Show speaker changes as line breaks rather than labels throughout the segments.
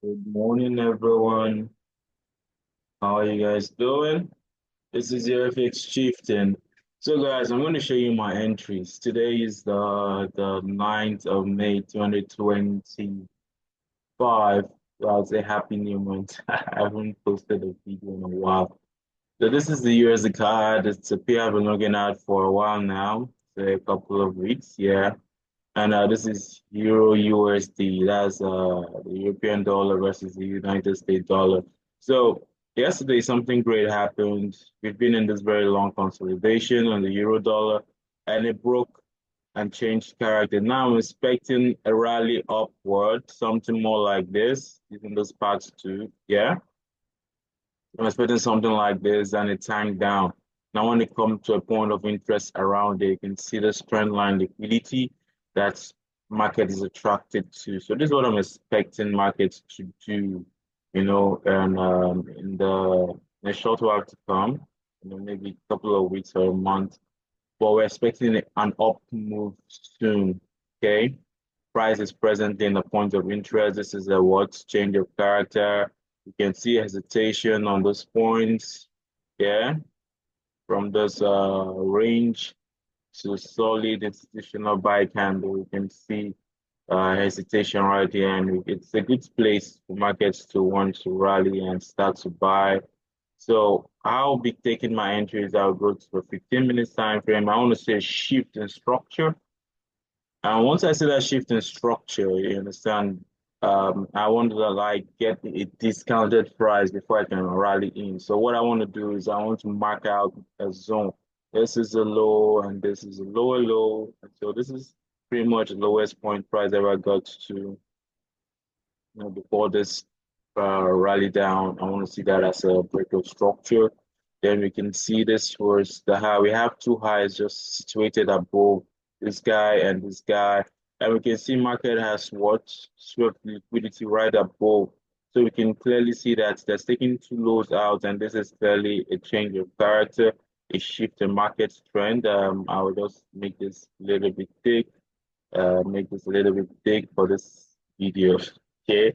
Good morning, everyone. How are you guys doing? This is your FX Chieftain. So, guys, I'm going to show you my entries. Today is the 9th of May, 2025. I'll say Happy New Month. I haven't posted a video in a while. So, this is the USD card. It's a pair I've been looking at for a while now, say a couple of weeks, yeah. And this is Euro USD. That's the European dollar versus the United States dollar. So yesterday something great happened. We've been in this very long consolidation on the euro dollar, and it broke and changed character. Now I'm expecting a rally upward, something more like this, even this part too. Yeah, I'm expecting something like this, and it tanked down. Now, when it comes to a point of interest around it, you can see the trend line liquidity that market is attracted to. So this is what I'm expecting markets to do, and in the short while to come, maybe a couple of weeks or a month. But we're expecting an up move soon. Okay, price is presently in the point of interest. This is a what change of character. You can see hesitation on those points. Yeah, from this range to solid institutional buy candle. You can see hesitation right here, and it's a good place for markets to want to rally and start to buy. So I'll be taking my entries. I'll go to a 15 minutes time frame. I want to say shift in structure. And once I see that shift in structure, you understand, I want to like get a discounted price before I can rally in. So what I want to do is I want to mark out a zone. This is a low and this is a lower low. And so this is pretty much the lowest point price ever got to, before this rally down. I want to see that as a breakout structure. Then we can see this was the high. We have two highs just situated above this guy and this guy. And we can see market has what swept liquidity right above. So we can clearly see that that's taking two lows out, and this is clearly a change of character, a shift in market trend. I will just make this a little bit thick, make this a little bit thick for this video. Okay.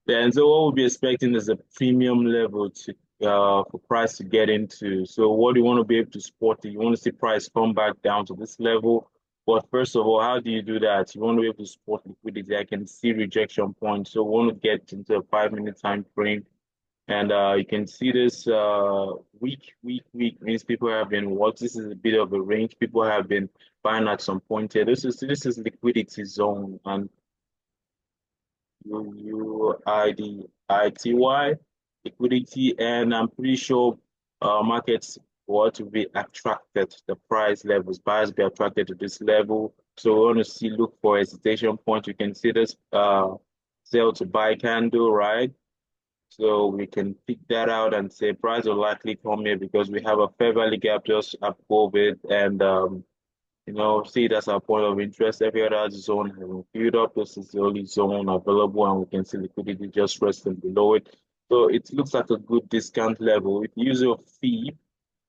Then, so what we'll be expecting is a premium level to for price to get into. So what do you want to be able to spot it? You want to see price come back down to this level. But first of all, how do you do that? You want to be able to spot liquidity. I can see rejection points. So we want to get into a 5 minute time frame. And you can see this week means people have been what this is a bit of a range. People have been buying at some point here. This is liquidity zone, and UUIDITY liquidity, and I'm pretty sure markets want to be attracted to the price levels. Buyers be attracted to this level. So we want to see look for hesitation point. You can see this sell to buy candle, right? So we can pick that out and say price will likely come here because we have a fair value gap just above it, and see that's our point of interest. Every other zone has been filled up. This is the only zone available, and we can see liquidity just resting below it. So it looks like a good discount level. If you use your fee,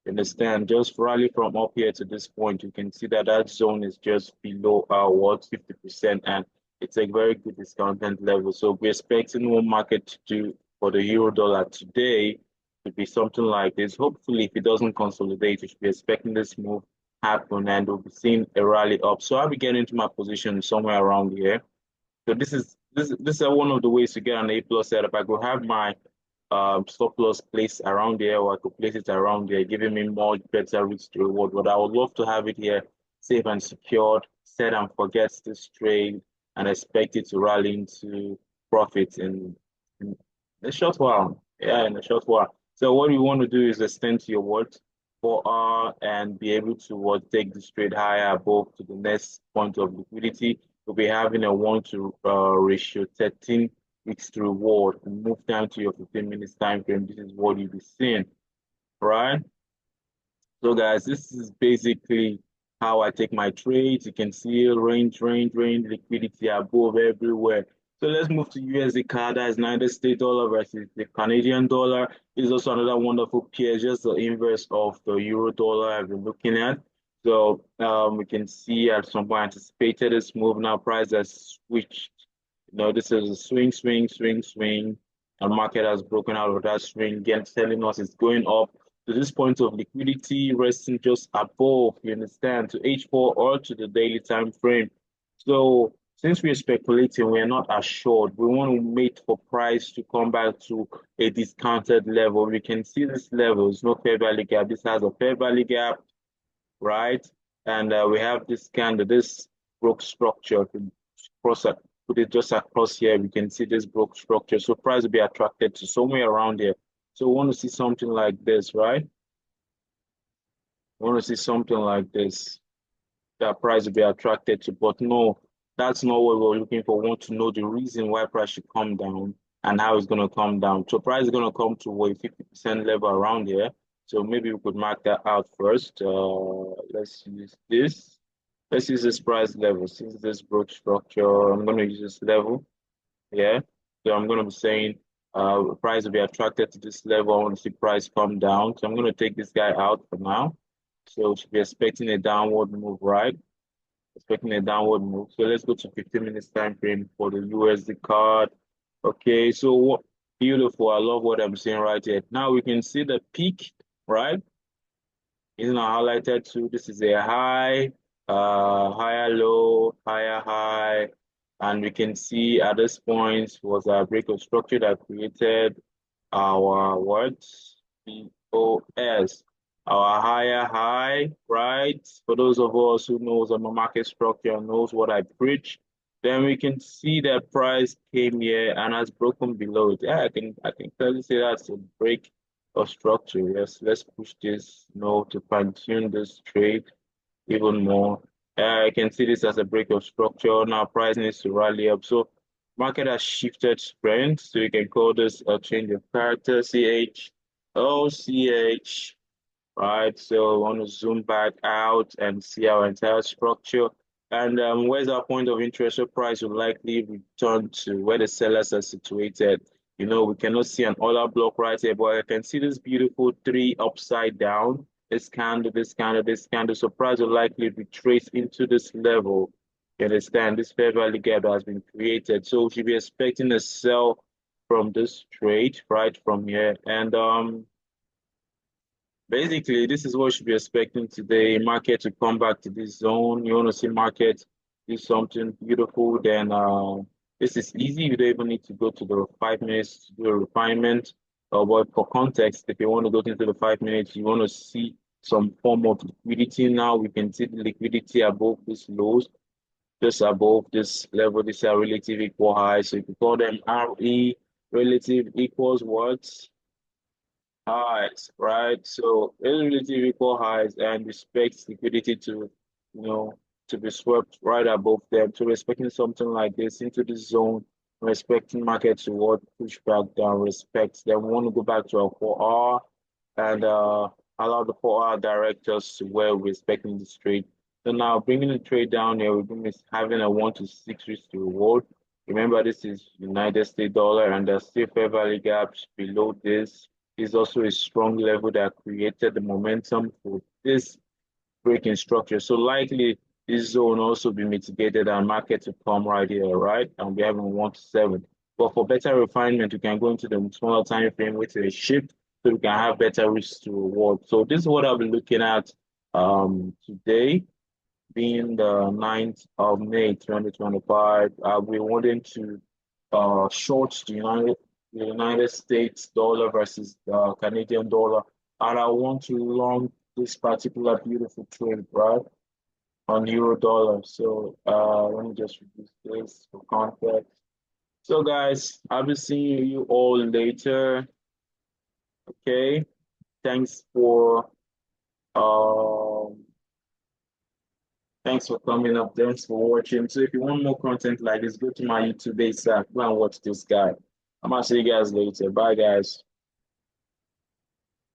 you understand, just rally from up here to this point, you can see that that zone is just below our what 50%, and it's a very good discounted level. So we're expecting one market to do for the euro dollar today to be something like this. Hopefully, if it doesn't consolidate, we should be expecting this move happen, and we'll be seeing a rally up. So I'll be getting into my position somewhere around here. So this is one of the ways to get an A plus setup. I could have my stop loss placed around there, or I could place it around there, giving me more better risk to reward. But I would love to have it here, safe and secured, set and forget this trade, and expect it to rally into profit in a short while. Yeah, in a short while. So what you want to do is extend to your what 4 hour and be able to what take the trade higher above to the next point of liquidity. We'll be having a 1 to ratio 13 weeks to reward, and move down to your 15 minutes time frame. This is what you'll be seeing, right? So guys, this is basically how I take my trades. You can see range, liquidity above everywhere. So let's move to USDCAD. That is United States dollar versus the Canadian dollar. This is also another wonderful pair, just the inverse of the euro dollar I've been looking at. So we can see at some point anticipated this move. Now price has switched You know, this is a swing, swing, swing, swing. And market has broken out of that swing, again, telling us it's going up to this point of liquidity, resting just above, you understand, to H4 or to the daily time frame. So since we're speculating, we're not assured. We want to wait for price to come back to a discounted level. We can see this level, it's no fair value gap. This has a fair value gap, right? And we have this candle, this broke structure to cross it, put it just across here. We can see this broke structure. So price will be attracted to somewhere around here. So we want to see something like this, right? We want to see something like this that price will be attracted to. But no, that's not what we're looking for. We want to know the reason why price should come down and how it's going to come down. So price is going to come to a 50% level around here. So maybe we could mark that out first. Let's use this. Let's use this price level. Since this broke structure, I'm going to use this level. Yeah. So I'm going to be saying price will be attracted to this level. I want to see price come down. So I'm going to take this guy out for now. So we should be expecting a downward move, right? Expecting a downward move. So let's go to 15 minutes time frame for the USD card. Okay, so what beautiful. I love what I'm seeing right here. Now we can see the peak, right? It's now highlighted too. This is a high, higher low, higher high. And we can see at this point was a break of structure that created our what? POS, our higher high, right? For those of us who knows my market structure and knows what I preach, then we can see that price came here and has broken below it. Yeah, I can clearly say that's a break of structure. Yes, let's push this, to fine-tune this trade even more. I can see this as a break of structure. Now price needs to rally up. So market has shifted strength. So you can call this a change of character, CH, OCH, right? So I want to zoom back out and see our entire structure. And where's our point of interest? So price will likely return to where the sellers are situated. We cannot see an order block right here, but I can see this beautiful three upside down. This candle, this candle, this candle. So price will likely retrace into this level. You understand? This fair value gap has been created. So we should be expecting a sell from this trade right from here. And basically, this is what you should be expecting today. Market to come back to this zone. You want to see market do something beautiful, then this is easy. You don't even need to go to the 5 minutes to do a refinement. But for context, if you want to go into the 5 minutes, you want to see some form of liquidity now. We can see the liquidity above this lows, just above this level. These are relative equal highs. So if you call them RE, relative equals what? Highs, right? So relative equal highs and respect liquidity to, to be swept right above them. So respecting something like this into the zone, respecting market to what push back down, respect. Then we want to go back to our 4R and allow the 4R direct us to where we're expecting this trade. So now bringing the trade down here, we're having a 1 to 6 risk to reward. Remember, this is United States dollar and there's still fair value gaps below this. Is also a strong level that created the momentum for this breaking structure. So likely this zone also be mitigated and market to come right here, right? And we're having 1 to 7. But for better refinement, we can go into the smaller time frame with a shift so we can have better risk to reward. So this is what I'll be looking at today, being the 9th of May 2025. We're wanting to short the United States dollar versus the Canadian dollar. And I want to long this particular beautiful trade, right? On euro dollar. So let me just reduce this for context. So guys, I'll be seeing you all later. Okay. Thanks for um thanks for coming up. Thanks for watching. So if you want more content like this, go to my YouTube ASAP. Go and watch this guy. I'm gonna see you guys later. Bye guys.